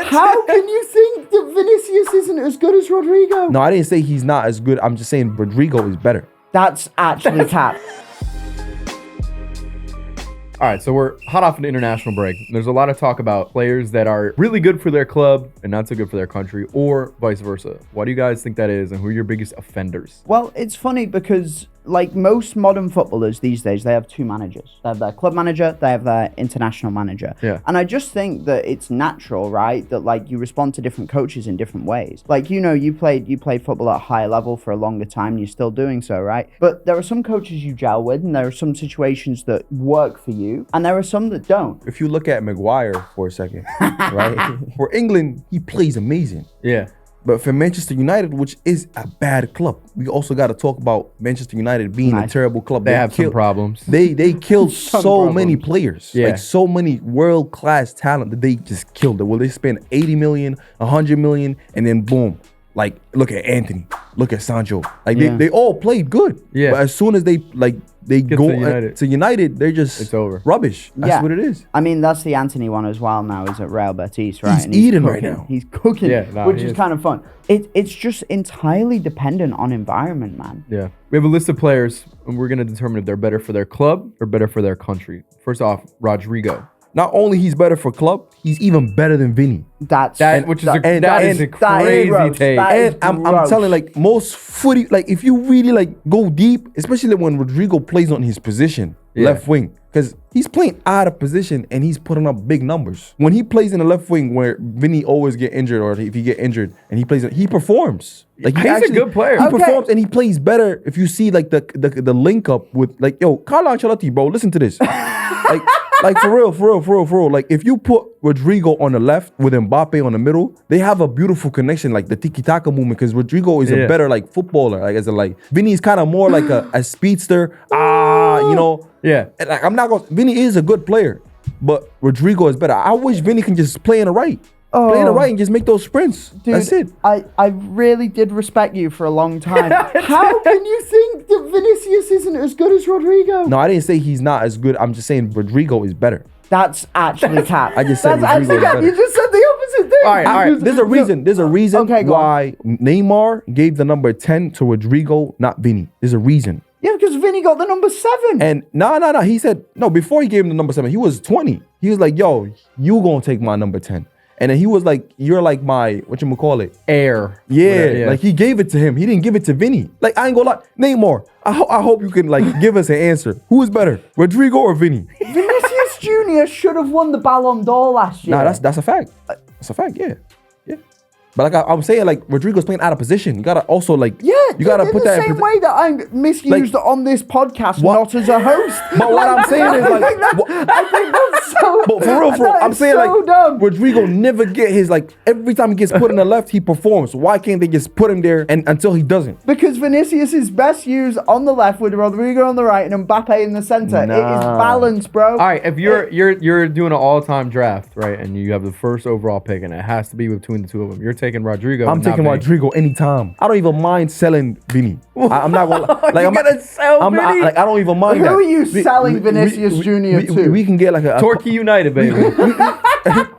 How can you think that Vinicius isn't as good as Rodrygo? No, I didn't say he's not as good. I'm just saying Rodrygo is better. That's actually cap. All right, so we're hot off an international break. There's a lot of talk about players that are really good for their club and not so good for their country, or vice versa. Why do you guys think that is, and who are your biggest offenders? Well, it's funny because, like most modern footballers these days, they have two managers. They have their club manager, they have their international manager. Yeah. And I just think that it's natural, right? That like you respond to different coaches in different ways. Like, you know, you played football at a high level for a longer time, and you're still doing so, right? But there are some coaches you gel with, and there are some situations that work for you, and there are some that don't. If you look at Maguire for a second, right? For England, he plays amazing. Yeah. But for Manchester United, which is a bad club, we also got to talk about Manchester United being a terrible club. They have some problems. They killed so many players, Yeah. like so many world-class talent that they just killed it. Well, they spent 80 million, 100 million, and then boom. Like, look at Anthony, look at Sancho. Like they all played good. Yeah. But as soon as they go to United, they're just it's over. Rubbish. That's what it is. I mean, that's the Anthony one as well now. He's at Real Betis, right? He's And eating cooking. right now. He's cooking, which is is. kind of fun. It's just entirely dependent on environment, man. Yeah. We have a list of players, and we're going to determine if they're better for their club or better for their country. First off, Rodrygo. Not only he's better for club, he's even better than Vini. That is a crazy take. And I'm telling, like, most footy, like, if you really like go deep, especially when Rodrygo plays on his position, left wing, because he's playing out of position and he's putting up big numbers. When he plays in the left wing, where Vini always get injured, or if he get injured and he plays, he performs. Like, he's a good player. He performs and he plays better. If you see like the link up with, like, yo, Carlo Ancelotti, bro, listen to this. Like for real. Like, if you put Rodrygo on the left with Mbappe on the middle, they have a beautiful connection, like the tiki-taka movement, because Rodrygo is a better like footballer. Like, as a like Vini is kind of more like a speedster. You know. Yeah. And, like, I'm not gonna. Vini is a good player, but Rodrygo is better. I wish Vini can just play in the right. Play in the right and just make those sprints. Dude, that's it. I really did respect you for a long time. How can you think that Vinicius isn't as good as Rodrygo? No, I didn't say he's not as good. I'm just saying Rodrygo is better. That's actually cap. I just said Rodrygo is better. You just said the opposite thing. All right. There's a reason. There's a reason Okay, go why Neymar gave the number 10 to Rodrygo, not Vini. There's a reason. Yeah, because Vini got the number 7. And no. He said, no, before he gave him the number 7, he was 20. He was like, yo, you gonna take my number 10. And then he was like, you're like my, whatchamacallit? Heir. Yeah, like he gave it to him. He didn't give it to Vini. Like, I ain't gonna lie. Neymar, I hope you can like give us an answer. Who is better, Rodrygo or Vini? Vinicius Jr. should have won the Ballon d'Or last year. Nah, that's a fact. That's a fact, yeah. But like I'm saying, like, Rodrygo's playing out of position. You gotta also like, you gotta put that in the same way that I'm misused on this podcast, not as a host. But what I'm saying is like, I think that's so. But for real, I'm saying so like, dumb. Rodrygo never get his, like, every time he gets put in the left, he performs. Why can't they just put him there and until he doesn't? Because Vinicius is best used on the left with Rodrygo on the right and Mbappe in the center. It is balanced, bro. All right, if you're doing an all-time draft, right, and you have the first overall pick, and it has to be between the two of them, you're taking Rodrygo. I'm taking Rodrygo anytime. I don't even mind selling Vini. I'm not gonna like. I'm gonna sell Vini? I don't even mind that. Who are you selling Vinicius Jr. to? We can get like a Torquay United, baby.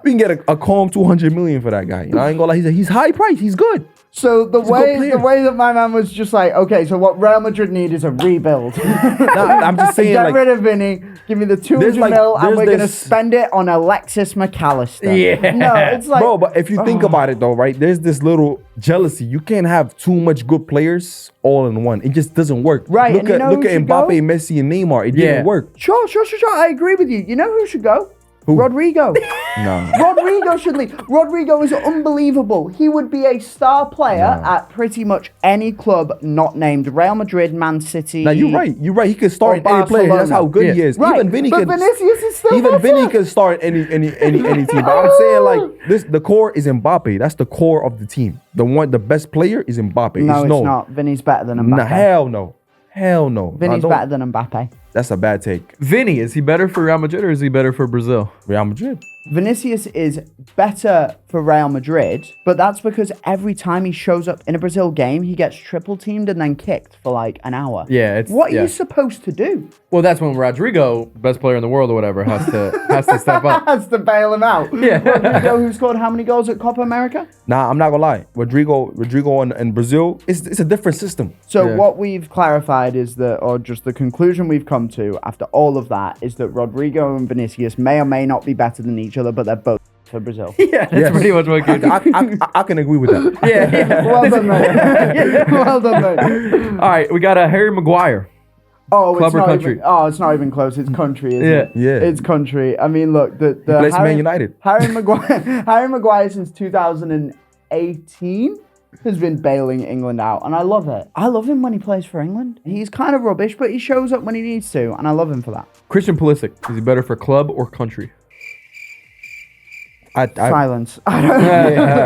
we can get a calm 200 million for that guy. You know, I ain't gonna lie. He's high price. He's good. So the way that my man was just like, okay, so what Real Madrid need is a rebuild. I'm just saying, get like, rid of Vini, give me the 200 mil, and we're gonna spend it on Alexis McAllister. Yeah. No, it's like, bro. But if you think about it, though, right? There's this little jealousy. You can't have too much good players all in one. It just doesn't work. Right. Look at Mbappe, Messi, and Neymar. It didn't work. Sure. I agree with you. You know who should go? Who? Rodrygo. No. Rodrygo should leave. Rodrygo is unbelievable. He would be a star player at pretty much any club not named Real Madrid, Man City. Now you're right. He could start any player. That's how good he is. Right. Even Vini but Vinicius is still Even better. Vini could start any team. But I'm saying, like, the core is Mbappe. That's the core of the team. The best player is Mbappe. No, it's not. Vini's better than Mbappe. Nah, hell no. Vini's better than Mbappe. That's a bad take. Vini, is he better for Real Madrid or is he better for Brazil? Real Madrid. Vinicius is better for Real Madrid, but that's because every time he shows up in a Brazil game, he gets triple teamed and then kicked for like an hour. Yeah, What are you supposed to do? Well, that's when Rodrygo, best player in the world or whatever, has to step up. Has to bail him out. Yeah. Rodrygo, who scored how many goals at Copa America? Nah, I'm not gonna lie. Rodrygo in Brazil, it's a different system. So Yeah. what we've clarified is that, or just the conclusion we've come to after all of that, is that Rodrygo and Vinicius may or may not be better than each other, but they're both for Brazil. Yeah, that's Yes. pretty much what it I can agree with that. yeah. Well done, mate. Well done, mate. All right, we got a Harry Maguire. Oh, Club it's or not country? even. It's not even close. It's country, isn't it? Yeah. It's country. I mean, look, the Plays Man United. Harry Maguire since 2018 has been bailing England out, and I love it. I love him when he plays for England. He's kind of rubbish, but he shows up when he needs to, and I love him for that. Christian Pulisic, is he better for club or country? Silence. I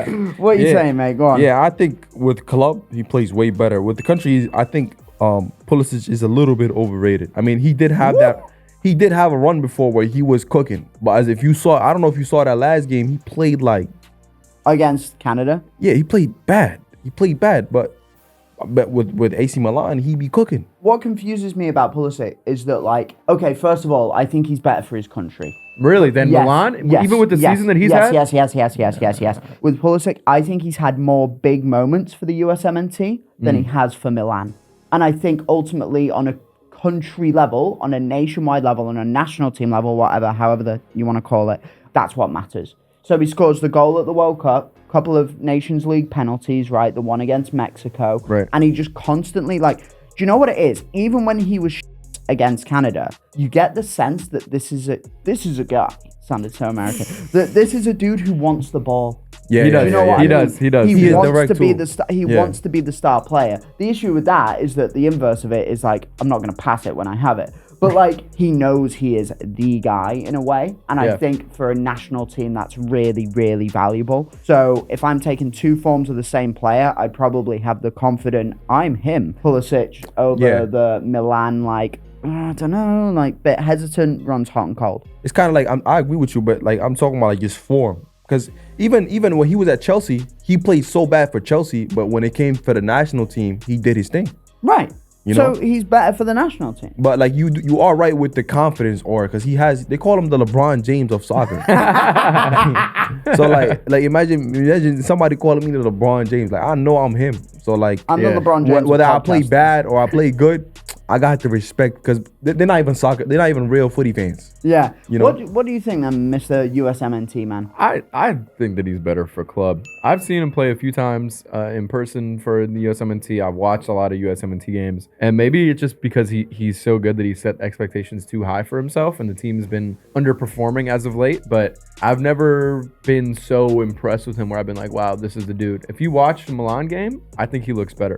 don't. What are you saying, mate? Go on. Yeah, I think with club he plays way better. With the country, I think Pulisic is a little bit overrated. I mean, he did have that. He did have a run before where he was cooking. But as if you saw, I don't know if you saw that last game. He played like Against Canada. yeah, he played bad. But with AC Milan, he be cooking. What confuses me about Pulisic is that, like, okay, first of all, I think he's better for his country. Really? Than Milan? Yes, Even with the season that he's had? Yes. With Pulisic, I think he's had more big moments for the USMNT than he has for Milan. And I think ultimately on a country level, on a nationwide level, on a national team level, however you want to call it, that's what matters. So he scores the goal at the World Cup, couple of Nations League penalties, right? The one against Mexico. Right. And he just constantly, like, do you know what it is? Even when he was against Canada, you get the sense that this is a guy. Sounded so American. That this is a dude who wants the ball. Yeah, He does. You know what I He mean? does. He does. He He is wants direct to be too. he Yeah. wants to be the star player. The issue with that is that the inverse of it is like, I'm not going to pass it when I have it. But like, he knows he is the guy in a way. And I Yeah. think for a national team, that's really, really valuable. So if I'm taking two forms of the same player, I'd probably have the confident, I'm him, Pulisic over Yeah. the Milan, like, I don't know, like, bit hesitant, runs hot and cold. It's kind of like I agree with you, but like I'm talking about like his form. Because even when he was at Chelsea, he played so bad for Chelsea, but when it came for the national team, he did his thing. Right. You So know? he's better for the national team. But like you are right with the confidence aura, because they call him the LeBron James of soccer. So like imagine somebody calling me the LeBron James. Like I know I'm him. So like I'm Yeah. the LeBron James. whether I of play podcasting. bad or I play good, I got to respect, because they're not even soccer. They're not even real footy fans. Yeah. You know? What do you think then, Mr. USMNT man? I think that he's better for club. I've seen him play a few times in person for the USMNT. I've watched a lot of USMNT games, and maybe it's just because he's so good that he set expectations too high for himself, and the team's been underperforming as of late. But I've never been so impressed with him where I've been like, wow, this is the dude. If you watch the Milan game, I think he looks better.